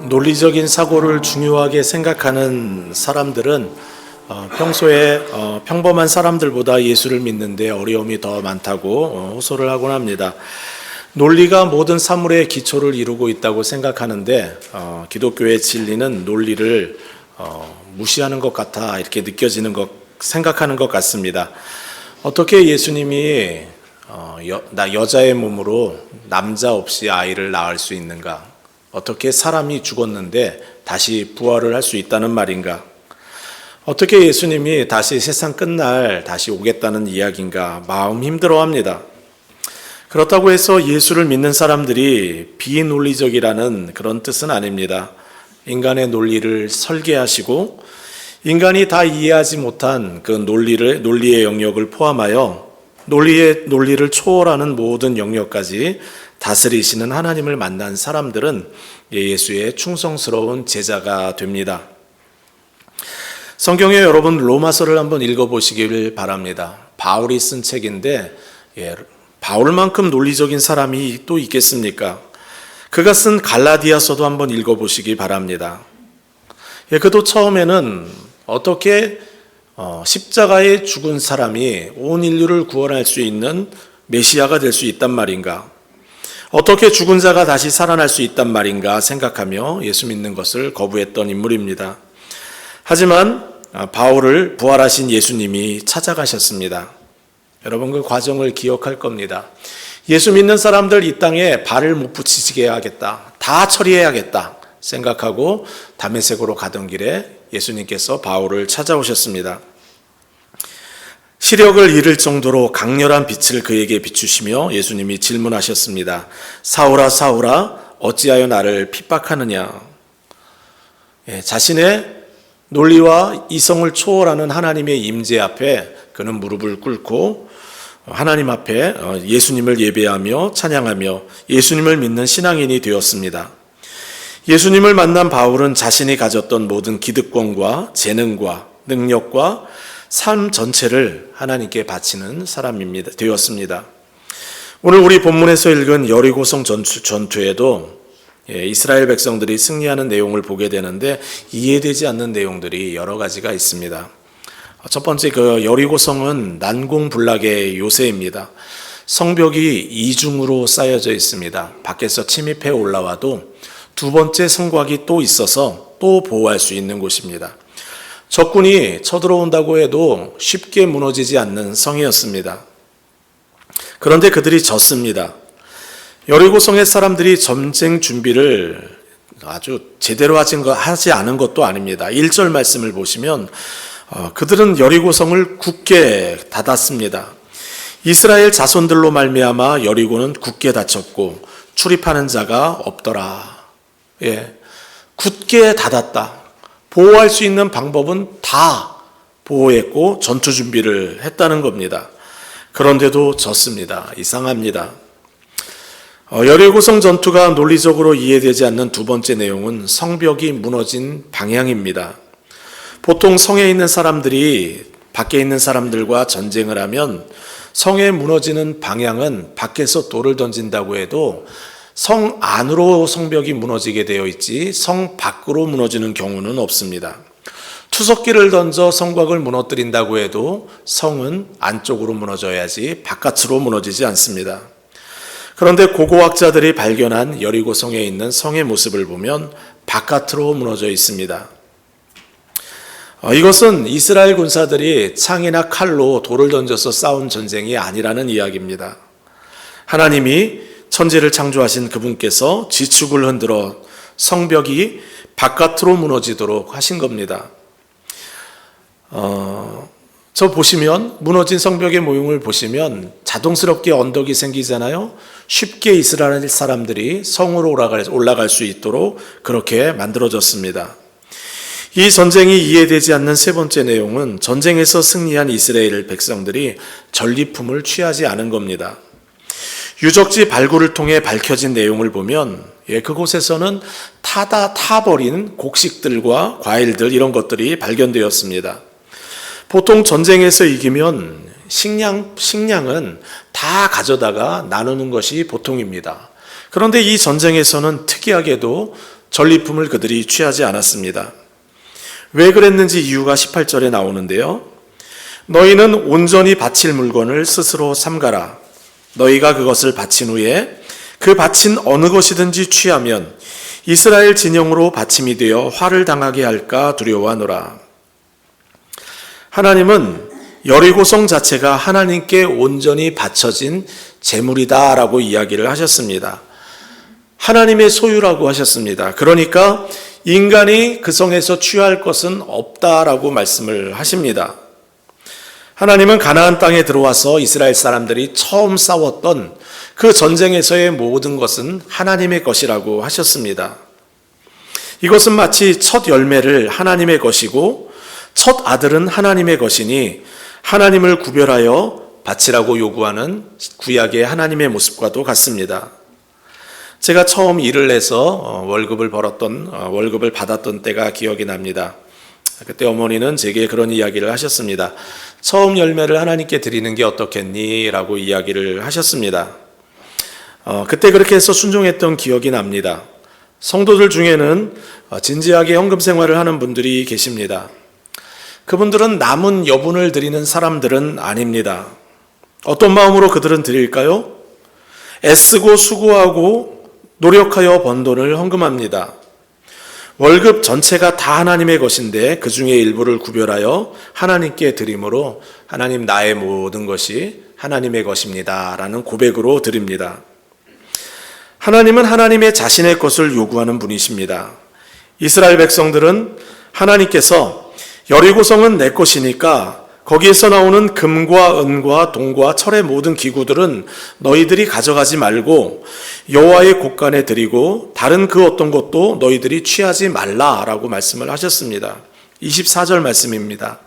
논리적인 사고를 중요하게 생각하는 사람들은 평소에 평범한 사람들보다 예수를 믿는데 어려움이 더 많다고 호소를 하곤 합니다. 논리가 모든 사물의 기초를 이루고 있다고 생각하는데 기독교의 진리는 논리를 무시하는 것 같아 이렇게 생각하는 것 같습니다. 어떻게 예수님이 여자의 몸으로 남자 없이 아이를 낳을 수 있는가? 어떻게 사람이 죽었는데 다시 부활을 할 수 있다는 말인가? 어떻게 예수님이 다시 세상 끝날 다시 오겠다는 이야기인가? 마음 힘들어합니다. 그렇다고 해서 예수를 믿는 사람들이 비논리적이라는 그런 뜻은 아닙니다. 인간의 논리를 설계하시고 인간이 다 이해하지 못한 그 논리의 영역을 포함하여 논리를 초월하는 모든 영역까지 다스리시는 하나님을 만난 사람들은 예수의 충성스러운 제자가 됩니다. 성경에 여러분 로마서를 한번 읽어보시길 바랍니다. 바울이 쓴 책인데 바울만큼 논리적인 사람이 또 있겠습니까? 그가 쓴 갈라디아서도 한번 읽어보시기 바랍니다. 그도 처음에는 어떻게 십자가에 죽은 사람이 온 인류를 구원할 수 있는 메시아가 될 수 있단 말인가? 어떻게 죽은 자가 다시 살아날 수 있단 말인가 생각하며 예수 믿는 것을 거부했던 인물입니다. 하지만 바울을 부활하신 예수님이 찾아가셨습니다. 여러분 그 과정을 기억할 겁니다. 예수 믿는 사람들 이 땅에 발을 못 붙이게 해야겠다. 다 처리해야겠다 생각하고 다메섹으로 가던 길에 예수님께서 바울을 찾아오셨습니다. 시력을 잃을 정도로 강렬한 빛을 그에게 비추시며 예수님이 질문하셨습니다. 사울아 사울아 어찌하여 나를 핍박하느냐? 자신의 논리와 이성을 초월하는 하나님의 임재 앞에 그는 무릎을 꿇고 하나님 앞에 예수님을 예배하며 찬양하며 예수님을 믿는 신앙인이 되었습니다. 예수님을 만난 바울은 자신이 가졌던 모든 기득권과 재능과 능력과 삶 전체를 하나님께 바치는 되었습니다. 오늘 우리 본문에서 읽은 여리고성 전투에도 이스라엘 백성들이 승리하는 내용을 보게 되는데 이해되지 않는 내용들이 여러 가지가 있습니다. 첫 번째 그 여리고성은 난공불락의 요새입니다. 성벽이 이중으로 쌓여져 있습니다. 밖에서 침입해 올라와도 두 번째 성곽이 또 있어서 또 보호할 수 있는 곳입니다. 적군이 쳐들어온다고 해도 쉽게 무너지지 않는 성이었습니다. 그런데 그들이 졌습니다. 여리고성의 사람들이 전쟁 준비를 아주 제대로 하지 않은 것도 아닙니다. 1절 말씀을 보시면 그들은 여리고성을 굳게 닫았습니다. 이스라엘 자손들로 말미암아 여리고는 굳게 닫혔고 출입하는 자가 없더라. 굳게 닫았다. 보호할 수 있는 방법은 다 보호했고 전투 준비를 했다는 겁니다. 그런데도 졌습니다. 이상합니다. 여리고성 전투가 논리적으로 이해되지 않는 두 번째 내용은 성벽이 무너진 방향입니다. 보통 성에 있는 사람들이 밖에 있는 사람들과 전쟁을 하면 성에 무너지는 방향은 밖에서 돌을 던진다고 해도 성 안으로 성벽이 무너지게 되어 있지 성 밖으로 무너지는 경우는 없습니다. 투석기를 던져 성곽을 무너뜨린다고 해도 성은 안쪽으로 무너져야지 바깥으로 무너지지 않습니다. 그런데 고고학자들이 발견한 여리고성에 있는 성의 모습을 보면 바깥으로 무너져 있습니다. 이것은 이스라엘 군사들이 창이나 칼로 돌을 던져서 싸운 전쟁이 아니라는 이야기입니다. 하나님이 천지를 창조하신 그분께서 지축을 흔들어 성벽이 바깥으로 무너지도록 하신 겁니다. 저 보시면 무너진 성벽의 모형을 보시면 자동스럽게 언덕이 생기잖아요. 쉽게 이스라엘 사람들이 성으로 올라갈 수 있도록 그렇게 만들어졌습니다. 이 전쟁이 이해되지 않는 세 번째 내용은 전쟁에서 승리한 이스라엘 백성들이 전리품을 취하지 않은 겁니다. 유적지 발굴을 통해 밝혀진 내용을 보면 그곳에서는 타버린 곡식들과 과일들 이런 것들이 발견되었습니다. 보통 전쟁에서 이기면 식량은 다 가져다가 나누는 것이 보통입니다. 그런데 이 전쟁에서는 특이하게도 전리품을 그들이 취하지 않았습니다. 왜 그랬는지 이유가 18절에 나오는데요. 너희는 온전히 바칠 물건을 스스로 삼가라. 너희가 그것을 바친 후에 그 바친 어느 것이든지 취하면 이스라엘 진영으로 바침이 되어 화를 당하게 할까 두려워하노라. 하나님은 여리고성 자체가 하나님께 온전히 바쳐진 제물이다라고 이야기를 하셨습니다. 하나님의 소유라고 하셨습니다. 그러니까 인간이 그 성에서 취할 것은 없다라고 말씀을 하십니다. 하나님은 가나안 땅에 들어와서 이스라엘 사람들이 처음 싸웠던 그 전쟁에서의 모든 것은 하나님의 것이라고 하셨습니다. 이것은 마치 첫 열매를 하나님의 것이고 첫 아들은 하나님의 것이니 하나님을 구별하여 바치라고 요구하는 구약의 하나님의 모습과도 같습니다. 제가 처음 일을 해서 월급을 받았던 때가 기억이 납니다. 그때 어머니는 제게 그런 이야기를 하셨습니다. 처음 열매를 하나님께 드리는 게 어떻겠니? 라고 이야기를 하셨습니다. 그때 그렇게 해서 순종했던 기억이 납니다. 성도들 중에는 진지하게 헌금 생활을 하는 분들이 계십니다. 그분들은 남은 여분을 드리는 사람들은 아닙니다. 어떤 마음으로 그들은 드릴까요? 애쓰고 수고하고 노력하여 번 돈을 헌금합니다. 월급 전체가 다 하나님의 것인데 그 중에 일부를 구별하여 하나님께 드림으로 하나님 나의 모든 것이 하나님의 것입니다 라는 고백으로 드립니다. 하나님은 하나님의 자신의 것을 요구하는 분이십니다. 이스라엘 백성들은 하나님께서 여리고성은 내 것이니까 거기에서 나오는 금과 은과 동과 철의 모든 기구들은 너희들이 가져가지 말고 여호와의 곳간에 드리고 다른 그 어떤 것도 너희들이 취하지 말라라고 말씀을 하셨습니다. 24절 말씀입니다.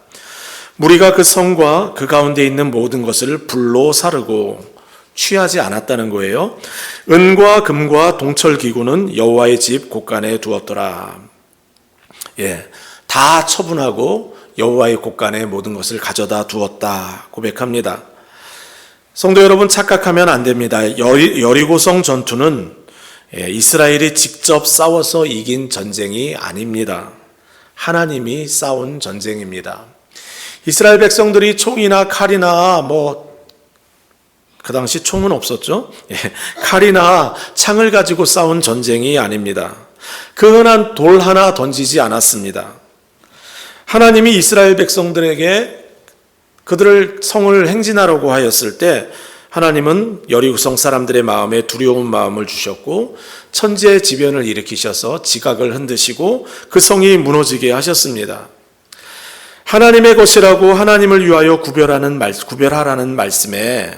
무리가 그 성과 그 가운데 있는 모든 것을 불로 사르고 취하지 않았다는 거예요. 은과 금과 동철 기구는 여호와의 집 곳간에 두었더라. 다 처분하고 여호와의 곳간에 모든 것을 가져다 두었다 고백합니다. 성도 여러분, 착각하면 안 됩니다. 여리고성 전투는 이스라엘이 직접 싸워서 이긴 전쟁이 아닙니다. 하나님이 싸운 전쟁입니다. 이스라엘 백성들이 총이나 칼이나 그 당시 총은 없었죠. 칼이나 창을 가지고 싸운 전쟁이 아닙니다. 그 흔한 돌 하나 던지지 않았습니다. 하나님이 이스라엘 백성들에게 그들을 성을 행진하라고 하였을 때 하나님은 여리고성 사람들의 마음에 두려운 마음을 주셨고 천재지변을 일으키셔서 지각을 흔드시고 그 성이 무너지게 하셨습니다. 하나님의 것이라고 하나님을 위하여 구별하라는 말씀에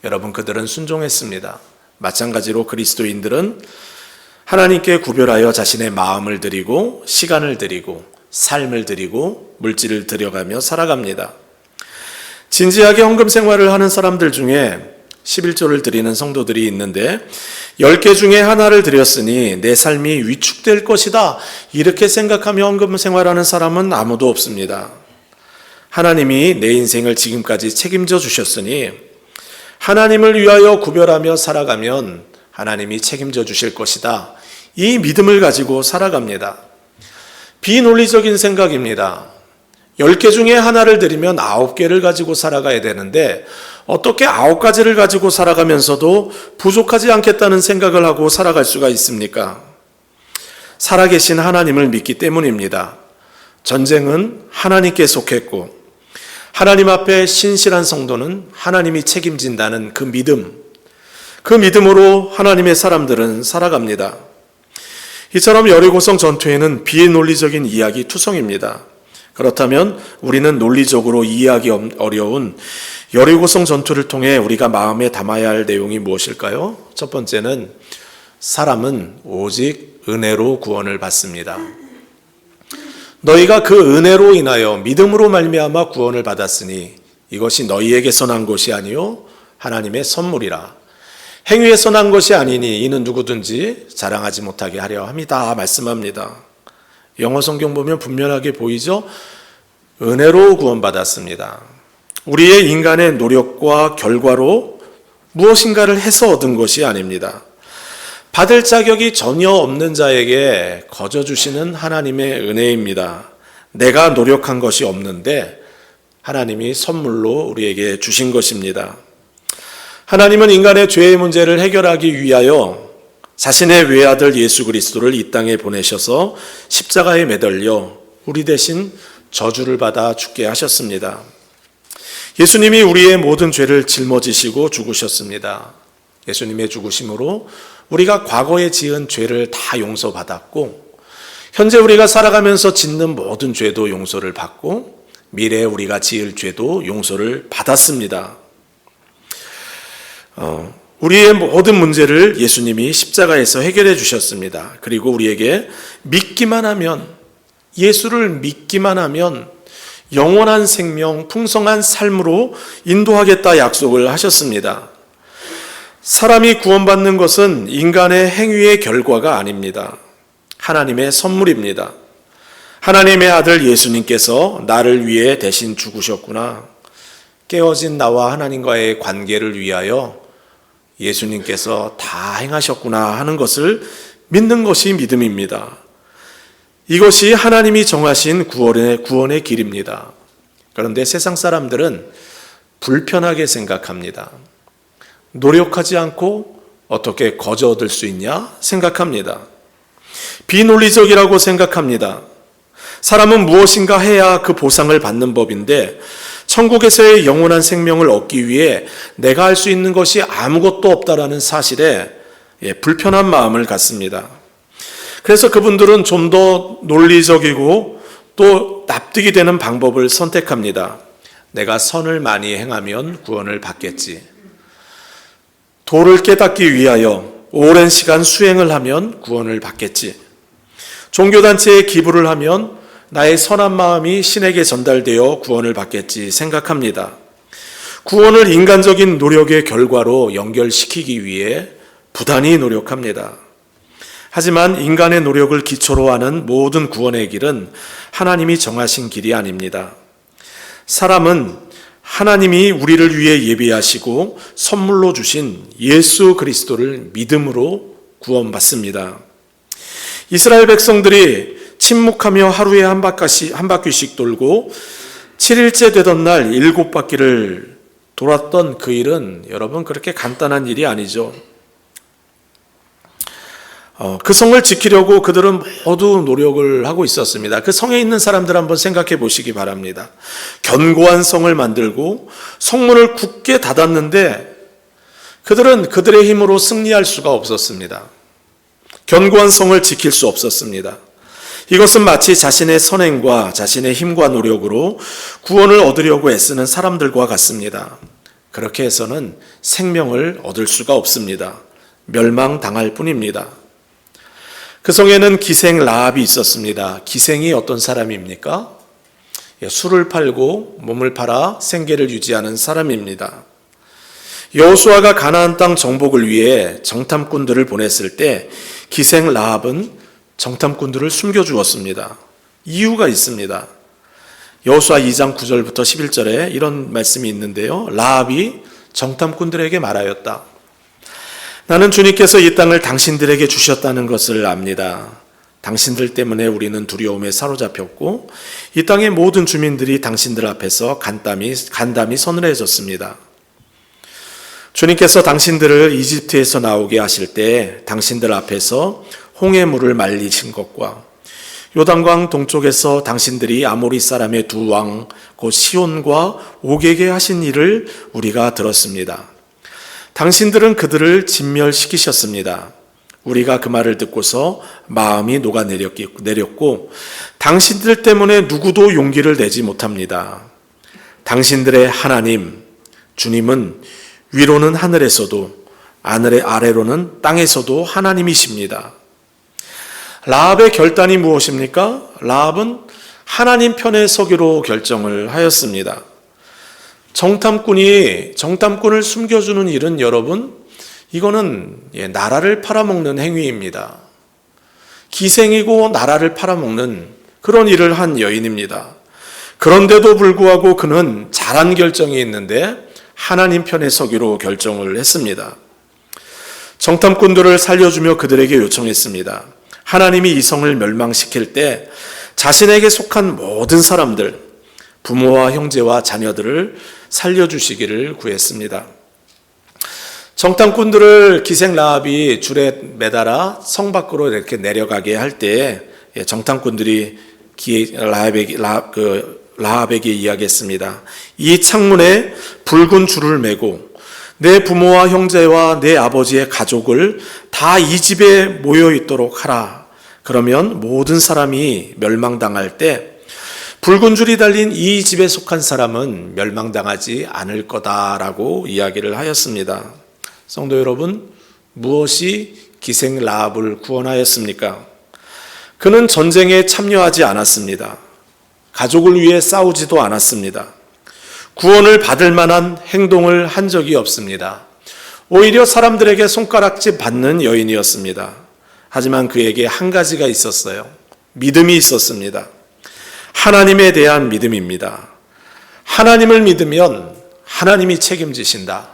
여러분 그들은 순종했습니다. 마찬가지로 그리스도인들은 하나님께 구별하여 자신의 마음을 드리고 시간을 드리고 삶을 드리고 물질을 들여가며 살아갑니다. 진지하게 헌금 생활을 하는 사람들 중에 11조를 드리는 성도들이 있는데 10개 중에 하나를 드렸으니 내 삶이 위축될 것이다 이렇게 생각하며 헌금 생활하는 사람은 아무도 없습니다. 하나님이 내 인생을 지금까지 책임져 주셨으니 하나님을 위하여 구별하며 살아가면 하나님이 책임져 주실 것이다. 이 믿음을 가지고 살아갑니다. 비논리적인 생각입니다. 10개 중에 하나를 드리면 9개를 가지고 살아가야 되는데 어떻게 9가지를 가지고 살아가면서도 부족하지 않겠다는 생각을 하고 살아갈 수가 있습니까? 살아계신 하나님을 믿기 때문입니다. 전쟁은 하나님께 속했고 하나님 앞에 신실한 성도는 하나님이 책임진다는 그 믿음으로 하나님의 사람들은 살아갑니다. 이처럼 여리고성 전투에는 비논리적인 이야기 투성입니다. 그렇다면 우리는 논리적으로 이해하기 어려운 여리고성 전투를 통해 우리가 마음에 담아야 할 내용이 무엇일까요? 첫 번째는 사람은 오직 은혜로 구원을 받습니다. 너희가 그 은혜로 인하여 믿음으로 말미암아 구원을 받았으니 이것이 너희에게서 난 것이 아니요 하나님의 선물이라. 행위에서 난 것이 아니니 이는 누구든지 자랑하지 못하게 하려 함이다 말씀합니다. 영어 성경 보면 분명하게 보이죠? 은혜로 구원받았습니다. 우리의 인간의 노력과 결과로 무엇인가를 해서 얻은 것이 아닙니다. 받을 자격이 전혀 없는 자에게 거저 주시는 하나님의 은혜입니다. 내가 노력한 것이 없는데 하나님이 선물로 우리에게 주신 것입니다. 하나님은 인간의 죄의 문제를 해결하기 위하여 자신의 외아들 예수 그리스도를 이 땅에 보내셔서 십자가에 매달려 우리 대신 저주를 받아 죽게 하셨습니다. 예수님이 우리의 모든 죄를 짊어지시고 죽으셨습니다. 예수님의 죽으심으로 우리가 과거에 지은 죄를 다 용서받았고, 현재 우리가 살아가면서 짓는 모든 죄도 용서를 받고, 미래에 우리가 지을 죄도 용서를 받았습니다. 우리의 모든 문제를 예수님이 십자가에서 해결해 주셨습니다. 그리고 우리에게 믿기만 하면, 예수를 믿기만 하면 영원한 생명, 풍성한 삶으로 인도하겠다 약속을 하셨습니다. 사람이 구원받는 것은 인간의 행위의 결과가 아닙니다. 하나님의 선물입니다. 하나님의 아들 예수님께서 나를 위해 대신 죽으셨구나. 깨어진 나와 하나님과의 관계를 위하여 예수님께서 다 행하셨구나 하는 것을 믿는 것이 믿음입니다. 이것이 하나님이 정하신 구원의 길입니다. 그런데 세상 사람들은 불편하게 생각합니다. 노력하지 않고 어떻게 거저 얻을 수 있냐 생각합니다. 비논리적이라고 생각합니다. 사람은 무엇인가 해야 그 보상을 받는 법인데, 천국에서의 영원한 생명을 얻기 위해 내가 할 수 있는 것이 아무것도 없다라는 사실에 불편한 마음을 갖습니다. 그래서 그분들은 좀 더 논리적이고 또 납득이 되는 방법을 선택합니다. 내가 선을 많이 행하면 구원을 받겠지. 도를 깨닫기 위하여 오랜 시간 수행을 하면 구원을 받겠지. 종교단체에 기부를 하면 나의 선한 마음이 신에게 전달되어 구원을 받겠지 생각합니다. 구원을 인간적인 노력의 결과로 연결시키기 위해 부단히 노력합니다. 하지만 인간의 노력을 기초로 하는 모든 구원의 길은 하나님이 정하신 길이 아닙니다. 사람은 하나님이 우리를 위해 예비하시고 선물로 주신 예수 그리스도를 믿음으로 구원받습니다. 이스라엘 백성들이 침묵하며 하루에 한 바퀴씩 돌고 7일째 되던 날 7바퀴를 돌았던 그 일은 여러분 그렇게 간단한 일이 아니죠. 그 성을 지키려고 그들은 모두 노력을 하고 있었습니다. 그 성에 있는 사람들 한번 생각해 보시기 바랍니다. 견고한 성을 만들고 성문을 굳게 닫았는데 그들은 그들의 힘으로 승리할 수가 없었습니다. 견고한 성을 지킬 수 없었습니다. 이것은 마치 자신의 선행과 자신의 힘과 노력으로 구원을 얻으려고 애쓰는 사람들과 같습니다. 그렇게 해서는 생명을 얻을 수가 없습니다. 멸망당할 뿐입니다. 그 성에는 기생 라합이 있었습니다. 기생이 어떤 사람입니까? 술을 팔고 몸을 팔아 생계를 유지하는 사람입니다. 여호수아가 가나안 땅 정복을 위해 정탐꾼들을 보냈을 때 기생 라합은 정탐꾼들을 숨겨주었습니다. 이유가 있습니다. 여호수아 2장 9절부터 11절에 이런 말씀이 있는데요. 라합이 정탐꾼들에게 말하였다. 나는 주님께서 이 땅을 당신들에게 주셨다는 것을 압니다. 당신들 때문에 우리는 두려움에 사로잡혔고 이 땅의 모든 주민들이 당신들 앞에서 간담이 서늘해졌습니다. 주님께서 당신들을 이집트에서 나오게 하실 때 당신들 앞에서 홍해물을 말리신 것과 요단강 동쪽에서 당신들이 아모리 사람의 두 왕 곧 시온과 옥에게 하신 일을 우리가 들었습니다. 당신들은 그들을 진멸시키셨습니다. 우리가 그 말을 듣고서 마음이 녹아내렸고 당신들 때문에 누구도 용기를 내지 못합니다. 당신들의 하나님 주님은 위로는 하늘에서도 아래로는 땅에서도 하나님이십니다. 라합의 결단이 무엇입니까? 라합은 하나님 편에 서기로 결정을 하였습니다. 정탐꾼을 숨겨주는 일은 여러분, 이거는 나라를 팔아먹는 행위입니다. 기생이고 나라를 팔아먹는 그런 일을 한 여인입니다. 그런데도 불구하고 그는 잘한 결정이 있는데 하나님 편에 서기로 결정을 했습니다. 정탐꾼들을 살려주며 그들에게 요청했습니다. 하나님이 이성을 멸망시킬 때 자신에게 속한 모든 사람들, 부모와 형제와 자녀들을 살려주시기를 구했습니다. 정탐꾼들을 기생 라합이 줄에 매달아 성 밖으로 이렇게 내려가게 할 때 정탐꾼들이 라합에게 이야기했습니다. 이 창문에 붉은 줄을 매고 내 부모와 형제와 내 아버지의 가족을 다 이 집에 모여 있도록 하라. 그러면 모든 사람이 멸망당할 때 붉은 줄이 달린 이 집에 속한 사람은 멸망당하지 않을 거다라고 이야기를 하였습니다. 성도 여러분, 무엇이 기생 라합을 구원하였습니까? 그는 전쟁에 참여하지 않았습니다. 가족을 위해 싸우지도 않았습니다. 구원을 받을 만한 행동을 한 적이 없습니다. 오히려 사람들에게 손가락질 받는 여인이었습니다. 하지만 그에게 한 가지가 있었어요. 믿음이 있었습니다. 하나님에 대한 믿음입니다. 하나님을 믿으면 하나님이 책임지신다.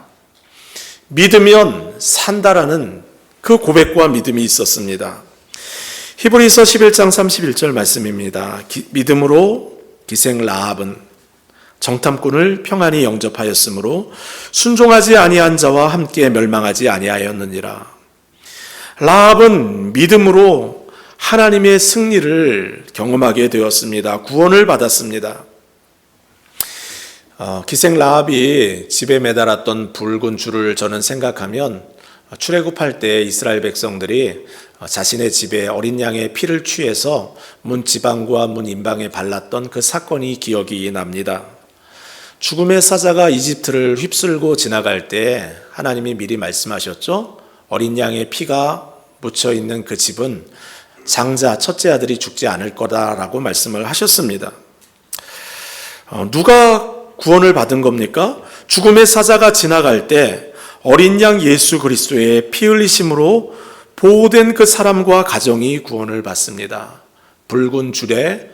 믿으면 산다라는 그 고백과 믿음이 있었습니다. 히브리서 11장 31절 말씀입니다. 믿음으로 기생 라합은 정탐꾼을 평안히 영접하였으므로 순종하지 아니한 자와 함께 멸망하지 아니하였느니라. 라합은 믿음으로 하나님의 승리를 경험하게 되었습니다. 구원을 받았습니다. 기생 라합이 집에 매달았던 붉은 줄을 저는 생각하면 출애굽할 때 이스라엘 백성들이 자신의 집에 어린 양의 피를 취해서 문 지방과 문 임방에 발랐던 그 사건이 기억이 납니다. 죽음의 사자가 이집트를 휩쓸고 지나갈 때 하나님이 미리 말씀하셨죠. 어린 양의 피가 묻혀 있는 그 집은 장자 첫째 아들이 죽지 않을 거다라고 말씀을 하셨습니다. 누가 구원을 받은 겁니까? 죽음의 사자가 지나갈 때 어린 양 예수 그리스도의 피 흘리심으로 보호된 그 사람과 가정이 구원을 받습니다. 붉은 줄에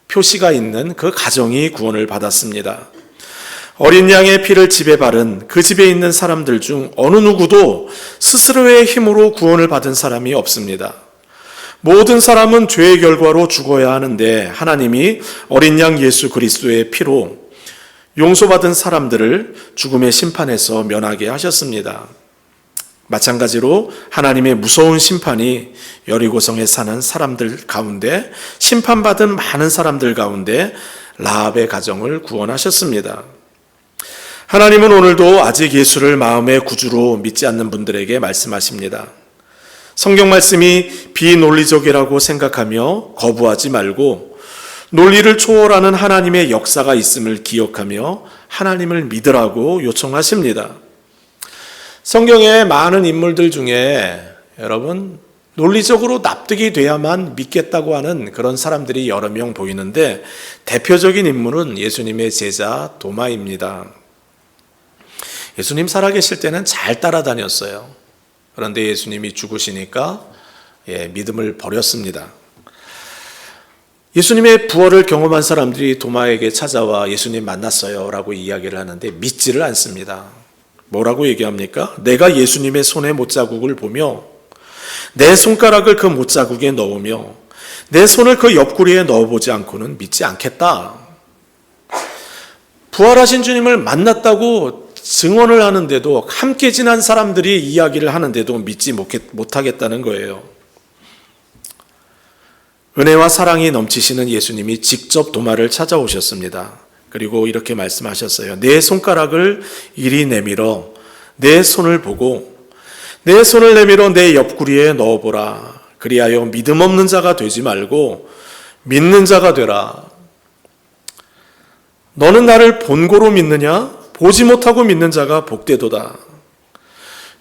표시가 있는 그 가정이 구원을 받았습니다. 어린 양의 피를 집에 바른 그 집에 있는 사람들 중 어느 누구도 스스로의 힘으로 구원을 받은 사람이 없습니다. 모든 사람은 죄의 결과로 죽어야 하는데 하나님이 어린 양 예수 그리스도의 피로 용서받은 사람들을 죽음의 심판에서 면하게 하셨습니다. 마찬가지로 하나님의 무서운 심판이 여리고성에 사는 사람들 가운데, 심판받은 많은 사람들 가운데 라합의 가정을 구원하셨습니다. 하나님은 오늘도 아직 예수를 마음의 구주로 믿지 않는 분들에게 말씀하십니다. 성경 말씀이 비논리적이라고 생각하며 거부하지 말고 논리를 초월하는 하나님의 역사가 있음을 기억하며 하나님을 믿으라고 요청하십니다. 성경의 많은 인물들 중에 여러분 논리적으로 납득이 돼야만 믿겠다고 하는 그런 사람들이 여러 명 보이는데 대표적인 인물은 예수님의 제자 도마입니다. 예수님 살아계실 때는 잘 따라다녔어요. 그런데 예수님이 죽으시니까 믿음을 버렸습니다. 예수님의 부활을 경험한 사람들이 도마에게 찾아와 예수님 만났어요 라고 이야기를 하는데 믿지를 않습니다. 뭐라고 얘기합니까? 내가 예수님의 손의 못자국을 보며 내 손가락을 그 못자국에 넣으며 내 손을 그 옆구리에 넣어보지 않고는 믿지 않겠다. 부활하신 주님을 만났다고 증언을 하는데도, 함께 지난 사람들이 이야기를 하는데도 믿지 못하겠다는 거예요. 은혜와 사랑이 넘치시는 예수님이 직접 도마를 찾아오셨습니다. 그리고 이렇게 말씀하셨어요. 내 손가락을 이리 내밀어 내 손을 보고 내 손을 내밀어 내 옆구리에 넣어보라. 그리하여 믿음 없는 자가 되지 말고 믿는 자가 되라. 너는 나를 본고로 믿느냐? 보지 못하고 믿는 자가 복되도다.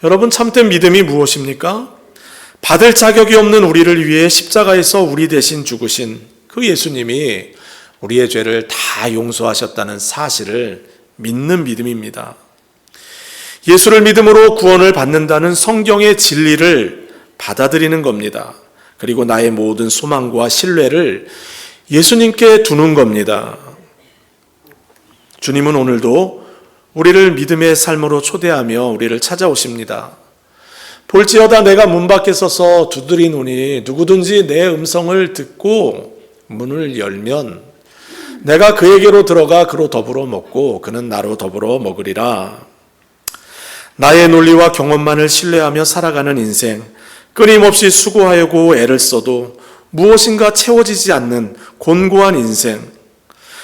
여러분, 참된 믿음이 무엇입니까? 받을 자격이 없는 우리를 위해 십자가에서 우리 대신 죽으신 그 예수님이 우리의 죄를 다 용서하셨다는 사실을 믿는 믿음입니다. 예수를 믿음으로 구원을 받는다는 성경의 진리를 받아들이는 겁니다. 그리고 나의 모든 소망과 신뢰를 예수님께 두는 겁니다. 주님은 오늘도 우리를 믿음의 삶으로 초대하며 우리를 찾아오십니다. 볼지어다 내가 문 밖에 서서 두드리노니 누구든지 내 음성을 듣고 문을 열면 내가 그에게로 들어가 그로 더불어 먹고 그는 나로 더불어 먹으리라. 나의 논리와 경험만을 신뢰하며 살아가는 인생, 끊임없이 수고하고 애를 써도 무엇인가 채워지지 않는 곤고한 인생,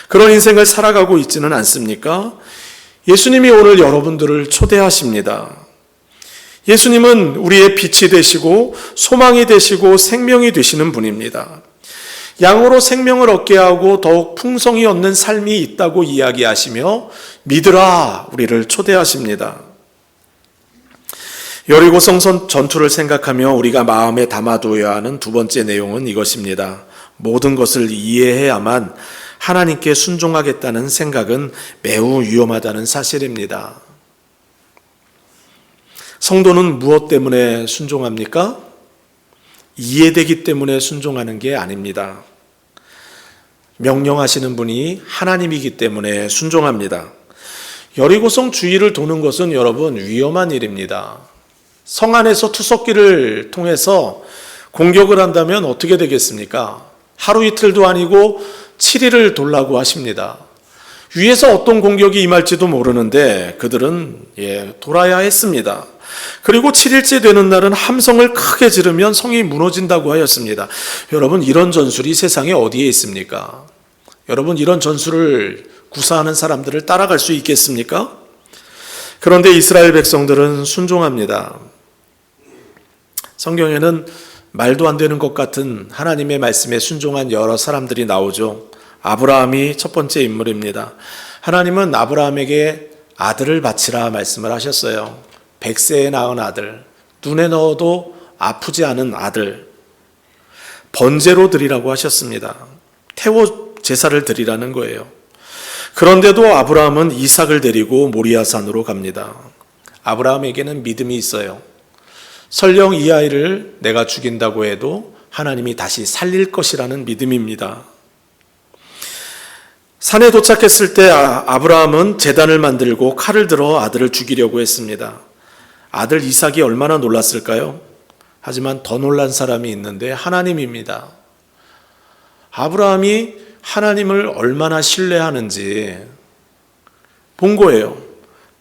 그런 인생을 살아가고 있지는 않습니까? 예수님이 오늘 여러분들을 초대하십니다. 예수님은 우리의 빛이 되시고 소망이 되시고 생명이 되시는 분입니다. 양으로 생명을 얻게 하고 더욱 풍성히 얻는 삶이 있다고 이야기하시며 믿으라 우리를 초대하십니다. 여리고성 전투를 생각하며 우리가 마음에 담아두어야 하는 두 번째 내용은 이것입니다. 모든 것을 이해해야만 하나님께 순종하겠다는 생각은 매우 위험하다는 사실입니다. 성도는 무엇 때문에 순종합니까? 이해되기 때문에 순종하는 게 아닙니다. 명령하시는 분이 하나님이기 때문에 순종합니다. 여리고성 주위를 도는 것은 여러분 위험한 일입니다. 성 안에서 투석기를 통해서 공격을 한다면 어떻게 되겠습니까? 하루 이틀도 아니고 7일을 돌라고 하십니다. 위에서 어떤 공격이 임할지도 모르는데 그들은 돌아야 했습니다. 그리고 7일째 되는 날은 함성을 크게 지르면 성이 무너진다고 하였습니다. 여러분, 이런 전술이 세상에 어디에 있습니까? 여러분, 이런 전술을 구사하는 사람들을 따라갈 수 있겠습니까? 그런데 이스라엘 백성들은 순종합니다. 성경에는 말도 안 되는 것 같은 하나님의 말씀에 순종한 여러 사람들이 나오죠. 아브라함이 첫 번째 인물입니다. 하나님은 아브라함에게 아들을 바치라 말씀을 하셨어요. 100세에 낳은 아들, 눈에 넣어도 아프지 않은 아들, 번제로 드리라고 하셨습니다. 태워 제사를 드리라는 거예요. 그런데도 아브라함은 이삭을 데리고 모리아산으로 갑니다. 아브라함에게는 믿음이 있어요. 설령 이 아이를 내가 죽인다고 해도 하나님이 다시 살릴 것이라는 믿음입니다. 산에 도착했을 때 아브라함은 제단을 만들고 칼을 들어 아들을 죽이려고 했습니다. 아들 이삭이 얼마나 놀랐을까요? 하지만 더 놀란 사람이 있는데 하나님입니다. 아브라함이 하나님을 얼마나 신뢰하는지 본 거예요.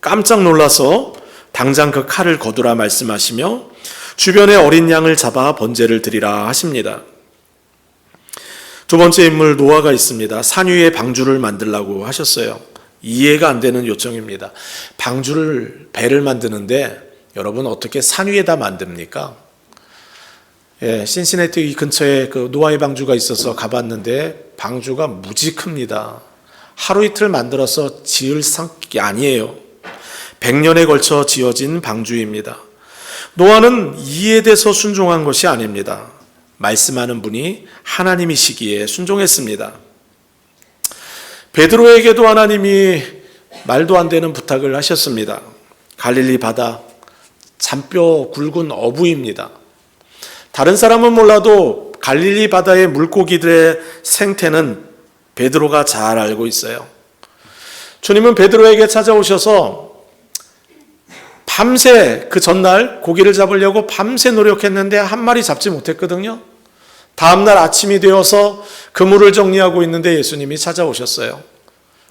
깜짝 놀라서 당장 그 칼을 거두라 말씀하시며 주변에 어린 양을 잡아 번제를 드리라 하십니다. 두 번째 인물 노아가 있습니다. 산 위에 방주를 만들라고 하셨어요. 이해가 안 되는 요청입니다. 배를 만드는데 여러분 어떻게 산 위에다 만듭니까? 신시내티 근처에 그 노아의 방주가 있어서 가봤는데 방주가 무지 큽니다. 하루 이틀 만들어서 지을 게 아니에요. 100년에 걸쳐 지어진 방주입니다. 노아는 이해돼서 순종한 것이 아닙니다. 말씀하는 분이 하나님이시기에 순종했습니다. 베드로에게도 하나님이 말도 안 되는 부탁을 하셨습니다. 갈릴리 바다, 잔뼈 굵은 어부입니다. 다른 사람은 몰라도 갈릴리 바다의 물고기들의 생태는 베드로가 잘 알고 있어요. 주님은 베드로에게 찾아오셔서 밤새 그 전날 고기를 잡으려고 밤새 노력했는데 한 마리 잡지 못했거든요. 다음날 아침이 되어서 그물을 정리하고 있는데 예수님이 찾아오셨어요.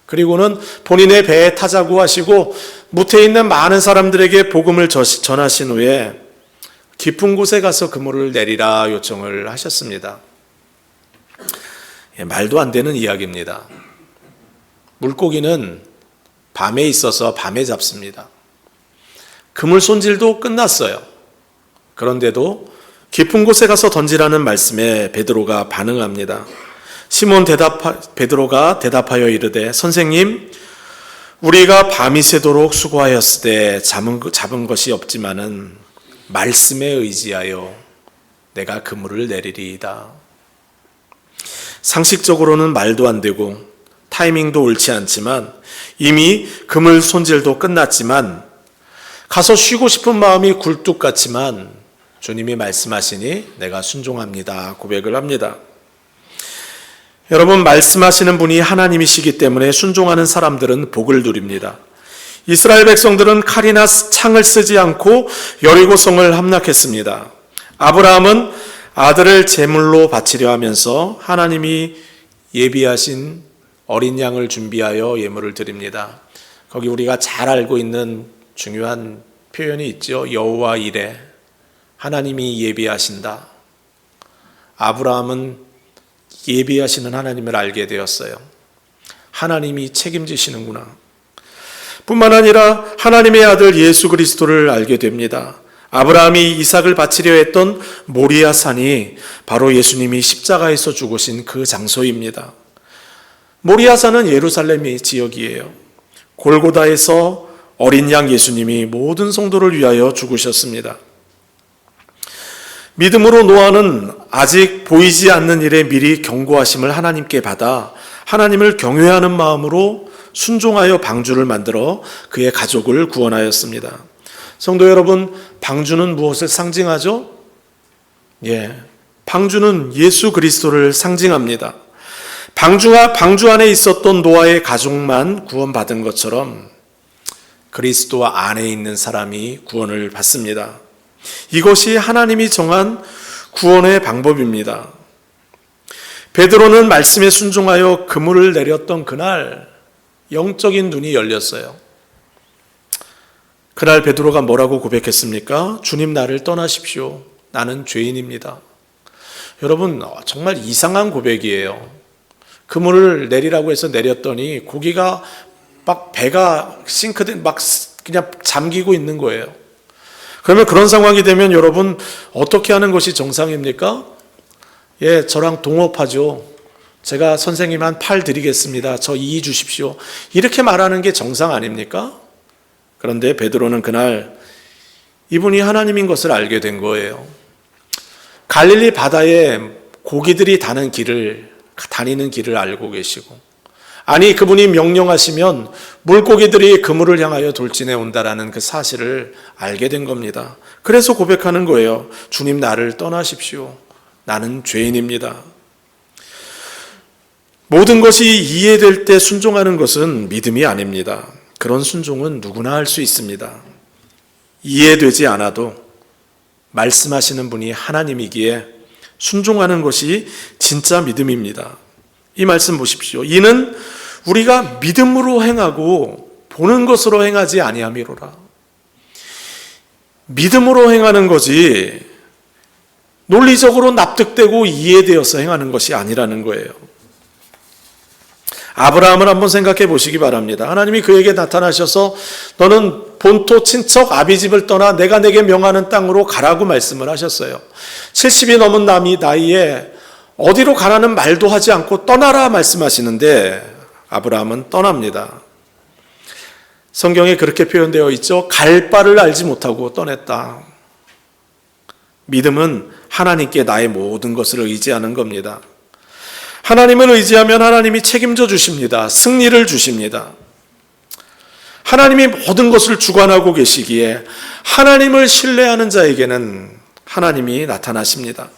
그리고는 본인의 배에 타자고 하시고 무태에 있는 많은 사람들에게 복음을 전하신 후에 깊은 곳에 가서 그물을 내리라 요청을 하셨습니다. 말도 안 되는 이야기입니다. 물고기는 밤에 있어서 밤에 잡습니다. 그물 손질도 끝났어요. 그런데도 깊은 곳에 가서 던지라는 말씀에 베드로가 반응합니다. 베드로가 대답하여 이르되 선생님, 우리가 밤이 새도록 수고하였을 때 잡은 것이 없지만은 말씀에 의지하여 내가 그물을 내리리이다. 상식적으로는 말도 안 되고 타이밍도 옳지 않지만 이미 그물 손질도 끝났지만 가서 쉬고 싶은 마음이 굴뚝 같지만 주님이 말씀하시니 내가 순종합니다. 고백을 합니다. 여러분, 말씀하시는 분이 하나님이시기 때문에 순종하는 사람들은 복을 누립니다. 이스라엘 백성들은 칼이나 창을 쓰지 않고 여리고성을 함락했습니다. 아브라함은 아들을 제물로 바치려 하면서 하나님이 예비하신 어린 양을 준비하여 예물을 드립니다. 거기 우리가 잘 알고 있는 중요한 표현이 있죠. 여호와 이레, 하나님이 예비하신다. 아브라함은 예비하시는 하나님을 알게 되었어요. 하나님이 책임지시는구나. 뿐만 아니라 하나님의 아들 예수 그리스도를 알게 됩니다. 아브라함이 이삭을 바치려 했던 모리아 산이 바로 예수님이 십자가에서 죽으신 그 장소입니다. 모리아 산은 예루살렘의 지역이에요. 골고다에서 어린 양 예수님이 모든 성도를 위하여 죽으셨습니다. 믿음으로 노아는 아직 보이지 않는 일에 미리 경고하심을 하나님께 받아 하나님을 경외하는 마음으로 순종하여 방주를 만들어 그의 가족을 구원하였습니다. 성도 여러분, 방주는 무엇을 상징하죠? 방주는 예수 그리스도를 상징합니다. 방주 안에 있었던 노아의 가족만 구원받은 것처럼 그리스도 안에 있는 사람이 구원을 받습니다. 이것이 하나님이 정한 구원의 방법입니다. 베드로는 말씀에 순종하여 그물을 내렸던 그날 영적인 눈이 열렸어요. 그날 베드로가 뭐라고 고백했습니까? 주님, 나를 떠나십시오. 나는 죄인입니다. 여러분, 정말 이상한 고백이에요. 그물을 내리라고 해서 내렸더니 고기가 막 배가 싱크된 막 그냥 잠기고 있는 거예요. 그러면 그런 상황이 되면 여러분 어떻게 하는 것이 정상입니까? 저랑 동업하죠. 제가 선생님 한 8 드리겠습니다. 저 2 주십시오. 이렇게 말하는 게 정상 아닙니까? 그런데 베드로는 그날 이분이 하나님인 것을 알게 된 거예요. 갈릴리 바다에 고기들이 다니는 길을 알고 계시고, 아니 그분이 명령하시면 물고기들이 그물을 향하여 돌진해 온다라는 그 사실을 알게 된 겁니다. 그래서 고백하는 거예요. 주님, 나를 떠나십시오. 나는 죄인입니다. 모든 것이 이해될 때 순종하는 것은 믿음이 아닙니다. 그런 순종은 누구나 할 수 있습니다. 이해되지 않아도 말씀하시는 분이 하나님이기에 순종하는 것이 진짜 믿음입니다. 이 말씀 보십시오. 이는 우리가 믿음으로 행하고 보는 것으로 행하지 아니함이로라. 믿음으로 행하는 거지 논리적으로 납득되고 이해되어서 행하는 것이 아니라는 거예요. 아브라함을 한번 생각해 보시기 바랍니다. 하나님이 그에게 나타나셔서 너는 본토 친척 아비집을 떠나 내가 내게 명하는 땅으로 가라고 말씀을 하셨어요. 70이 넘은 나이에 어디로 가라는 말도 하지 않고 떠나라 말씀하시는데 아브라함은 떠납니다. 성경에 그렇게 표현되어 있죠. 갈 바를 알지 못하고 떠났다. 믿음은 하나님께 나의 모든 것을 의지하는 겁니다. 하나님을 의지하면 하나님이 책임져 주십니다. 승리를 주십니다. 하나님이 모든 것을 주관하고 계시기에 하나님을 신뢰하는 자에게는 하나님이 나타나십니다.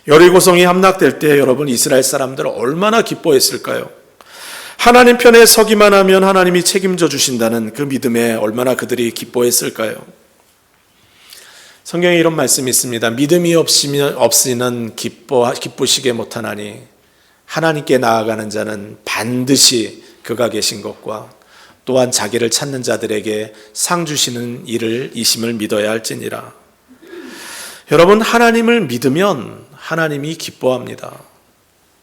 여리고성이 함락될 때 여러분 이스라엘 사람들 얼마나 기뻐했을까요? 하나님 편에 서기만 하면 하나님이 책임져 주신다는 그 믿음에 얼마나 그들이 기뻐했을까요? 성경에 이런 말씀이 있습니다. 믿음이 없이는 기쁘시게 못하나니 하나님께 나아가는 자는 반드시 그가 계신 것과 또한 자기를 찾는 자들에게 상 주시는 이심을 믿어야 할지니라. 여러분, 하나님을 믿으면 하나님이 기뻐합니다.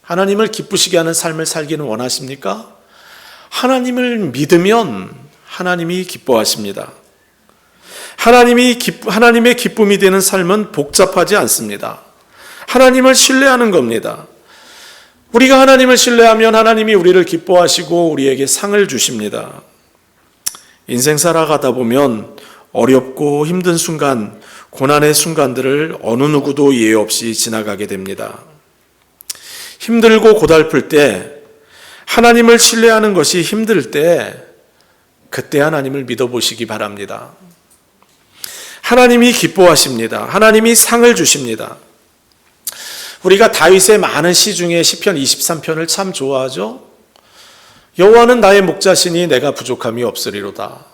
하나님을 기쁘시게 하는 삶을 살기는 원하십니까? 하나님을 믿으면 하나님이 기뻐하십니다. 하나님의 기쁨이 되는 삶은 복잡하지 않습니다. 하나님을 신뢰하는 겁니다. 우리가 하나님을 신뢰하면 하나님이 우리를 기뻐하시고 우리에게 상을 주십니다. 인생 살아가다 보면 어렵고 힘든 순간, 고난의 순간들을 어느 누구도 예외 없이 지나가게 됩니다. 힘들고 고달플 때, 하나님을 신뢰하는 것이 힘들 때, 그때 하나님을 믿어보시기 바랍니다. 하나님이 기뻐하십니다. 하나님이 상을 주십니다. 우리가 다윗의 많은 시 중에 시편 23편을 참 좋아하죠. 여호와는 나의 목자시니 내가 부족함이 없으리로다.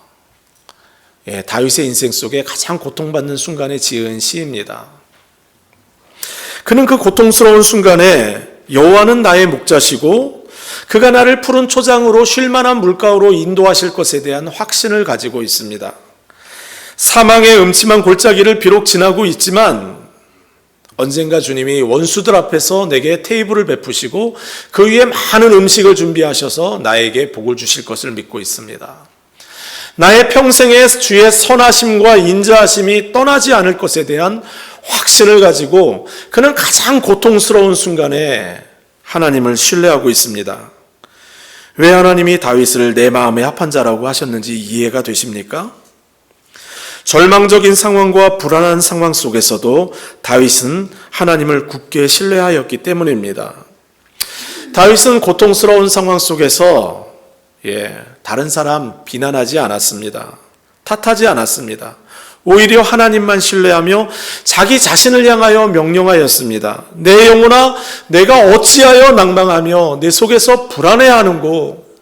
다윗의 인생 속에 가장 고통받는 순간에 지은 시입니다. 그는 그 고통스러운 순간에 여호와는 나의 목자시고 그가 나를 푸른 초장으로 쉴 만한 물가로 인도하실 것에 대한 확신을 가지고 있습니다. 사망의 음침한 골짜기를 비록 지나고 있지만 언젠가 주님이 원수들 앞에서 내게 테이블을 베푸시고 그 위에 많은 음식을 준비하셔서 나에게 복을 주실 것을 믿고 있습니다. 나의 평생에 주의 선하심과 인자하심이 떠나지 않을 것에 대한 확신을 가지고 그는 가장 고통스러운 순간에 하나님을 신뢰하고 있습니다. 왜 하나님이 다윗을 내 마음에 합한 자라고 하셨는지 이해가 되십니까? 절망적인 상황과 불안한 상황 속에서도 다윗은 하나님을 굳게 신뢰하였기 때문입니다. 다윗은 고통스러운 상황 속에서 다른 사람 비난하지 않았습니다. 탓하지 않았습니다. 오히려 하나님만 신뢰하며 자기 자신을 향하여 명령하였습니다. 내 영혼아, 내가 어찌하여 낭망하며 내 속에서 불안해하는고?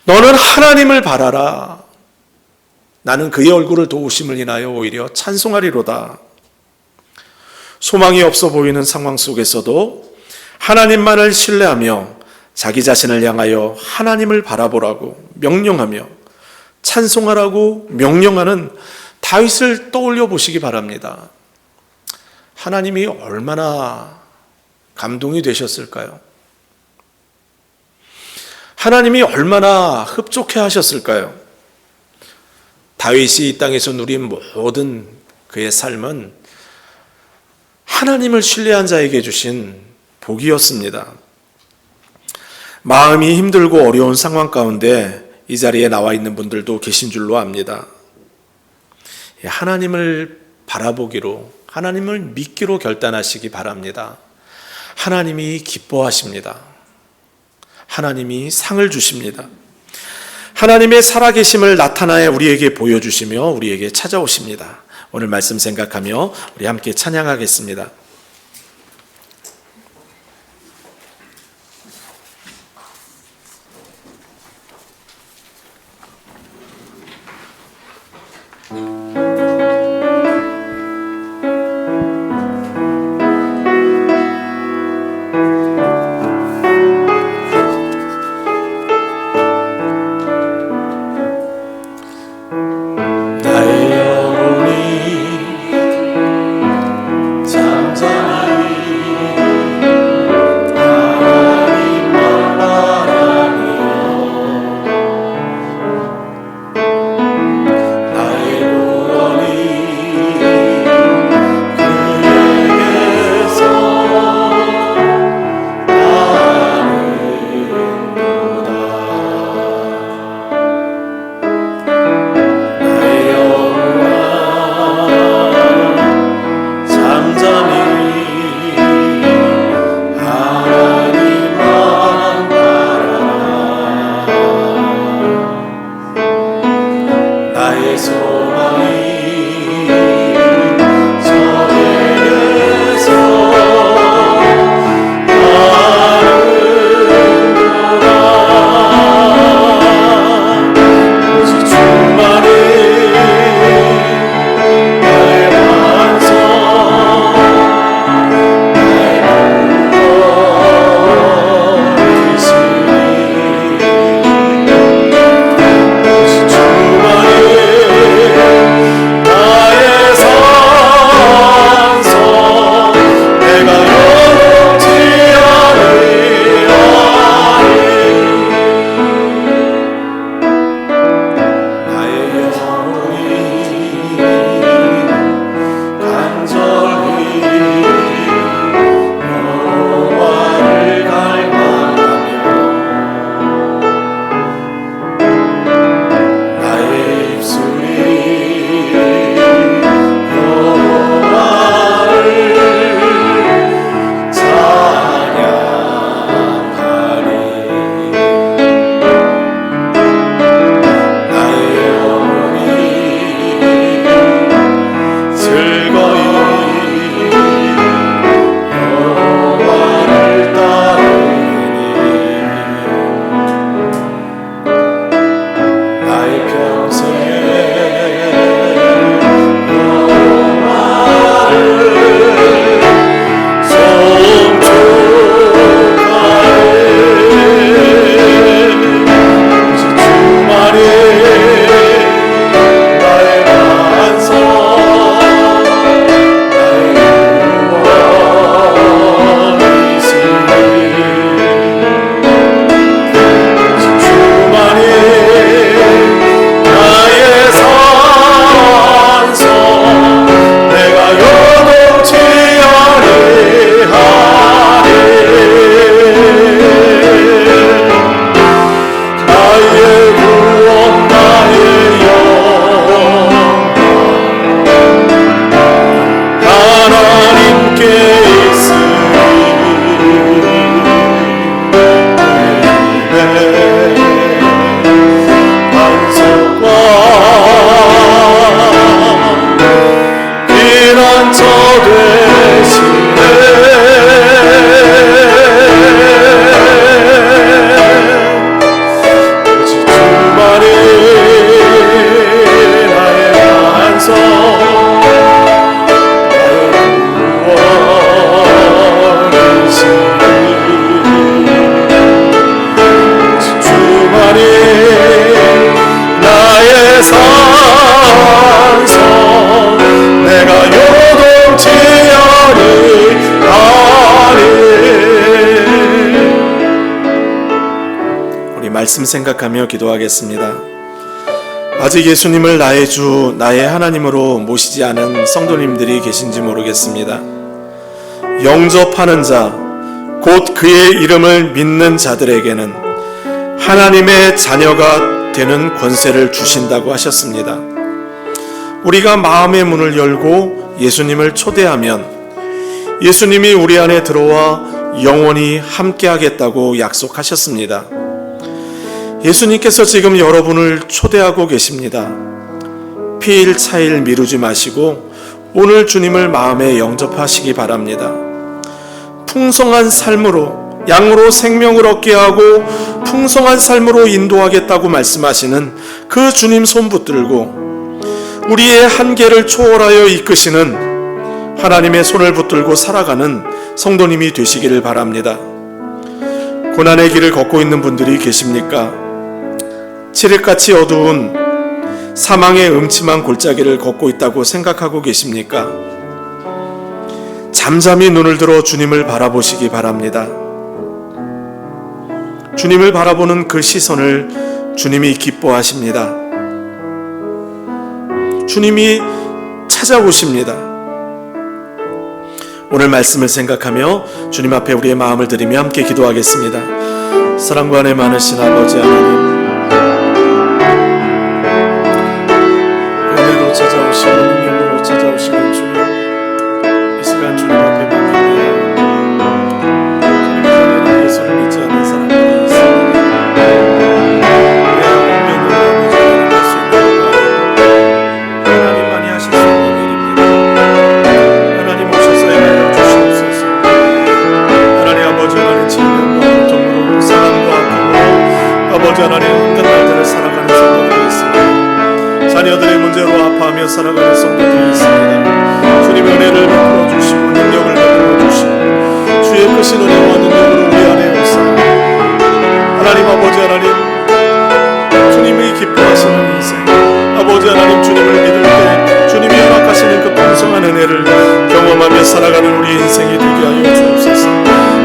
너는 하나님을 바라라. 나는 그의 얼굴을 도우심을 인하여 오히려 찬송하리로다. 소망이 없어 보이는 상황 속에서도 하나님만을 신뢰하며 자기 자신을 향하여 하나님을 바라보라고 명령하며 찬송하라고 명령하는 다윗을 떠올려 보시기 바랍니다. 하나님이 얼마나 감동이 되셨을까요? 하나님이 얼마나 흡족해 하셨을까요? 다윗이 이 땅에서 누린 모든 그의 삶은 하나님을 신뢰한 자에게 주신 복이었습니다. 마음이 힘들고 어려운 상황 가운데 이 자리에 나와 있는 분들도 계신 줄로 압니다. 하나님을 바라보기로, 하나님을 믿기로 결단하시기 바랍니다. 하나님이 기뻐하십니다. 하나님이 상을 주십니다. 하나님의 살아계심을 나타나에 우리에게 보여주시며 우리에게 찾아오십니다. 오늘 말씀 생각하며 우리 함께 찬양하겠습니다. 말씀 생각하며 기도하겠습니다. 아직 예수님을 나의 주, 나의 하나님으로 모시지 않은 성도님들이 계신지 모르겠습니다. 영접하는 자, 곧 그의 이름을 믿는 자들에게는 하나님의 자녀가 되는 권세를 주신다고 하셨습니다. 우리가 마음의 문을 열고 예수님을 초대하면 예수님이 우리 안에 들어와 영원히 함께하겠다고 약속하셨습니다. 예수님께서 지금 여러분을 초대하고 계십니다. 피일 차일 미루지 마시고 오늘 주님을 마음에 영접하시기 바랍니다. 풍성한 삶으로, 양으로 생명을 얻게 하고 풍성한 삶으로 인도하겠다고 말씀하시는 그 주님 손 붙들고 우리의 한계를 초월하여 이끄시는 하나님의 손을 붙들고 살아가는 성도님이 되시기를 바랍니다. 고난의 길을 걷고 있는 분들이 계십니까? 칠흑같이 어두운 사망의 음침한 골짜기를 걷고 있다고 생각하고 계십니까? 잠잠히 눈을 들어 주님을 바라보시기 바랍니다. 주님을 바라보는 그 시선을 주님이 기뻐하십니다. 주님이 찾아오십니다. 오늘 말씀을 생각하며 주님 앞에 우리의 마음을 드리며 함께 기도하겠습니다. 사랑과 은혜 많으신 아버지 하나님, 은혜로 찾아오시고 능력으로 찾아오시는 주님, 이 시간 주님 앞에 맡깁니다. 주님, 예수를 믿지 않는 사람들이 있습니다. 내 운명으로 아버지를 믿을 수 있는 것 하나님만이 하실 수 있는 일입니다. 하나님 오셔서 해결해 주시옵소서. 하나님 아버지 하나님 질병과 고통으로 사랑과 아픔으로 아버지 하나님 힘든 날들을 살아가는 성도들이 있습니다. 자녀들의 문제로 아파하며 살아가는 성도들이 있습니다. 주님의 은혜를 베풀어 주시고 능력을 베풀어 주시고 주의 크신 은혜와 능력으로 우리 안에 오사 하나님 아버지 하나님 주님이 기뻐하시는 인생, 아버지 하나님 주님을 믿을 때 주님이 허락하시는 그 풍성한 은혜를 경험하며 살아가는 우리 인생이 되게 하여 주옵소서.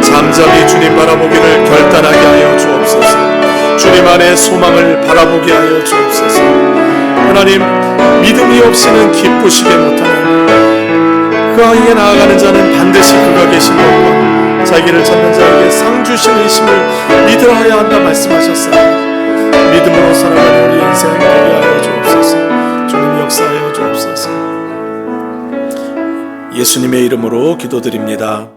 잠잠히 주님 바라보기를 결단하게 하여 주옵소서. 주님 안에 소망을 바라보게 하여 주옵소서. 하나님, 믿음이 없이는 기쁘시게 못하는 그 아이에 나아가는 자는 반드시 그가 계신 것과 자기를 찾는 자에게 상 주시는 이심을 믿어야 한다 말씀하셨사옵니다. 믿음으로 살아가는 우리 인생을 되게 하여 주옵소서. 주님 역사하여 주옵소서. 예수님의 이름으로 기도드립니다.